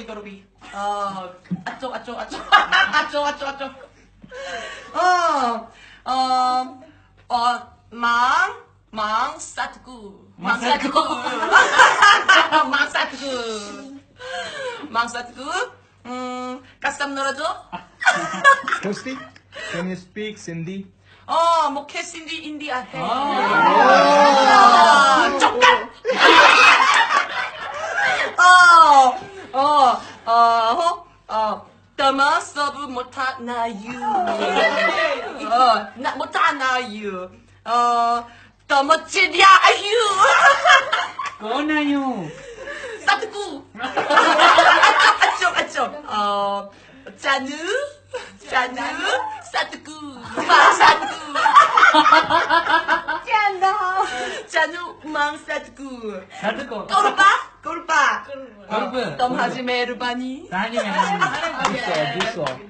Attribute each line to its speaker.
Speaker 1: 도로비. 아쪽. 망사트구. 까쌈 놀아줘.
Speaker 2: Toasty, can you speak Sindhi?
Speaker 1: 목회 신디 인디아 해. 더마 서브 못하나유. 못하나유. 더 멋지냐유.
Speaker 3: कौन आयु
Speaker 1: 사트구. 아쪽. 짜누. 사트구. 짜누 사트구.
Speaker 3: सद को
Speaker 1: 꼬르빠.
Speaker 3: कर्ब
Speaker 1: 덤 하지 메르바니.
Speaker 3: तानी में
Speaker 2: This one.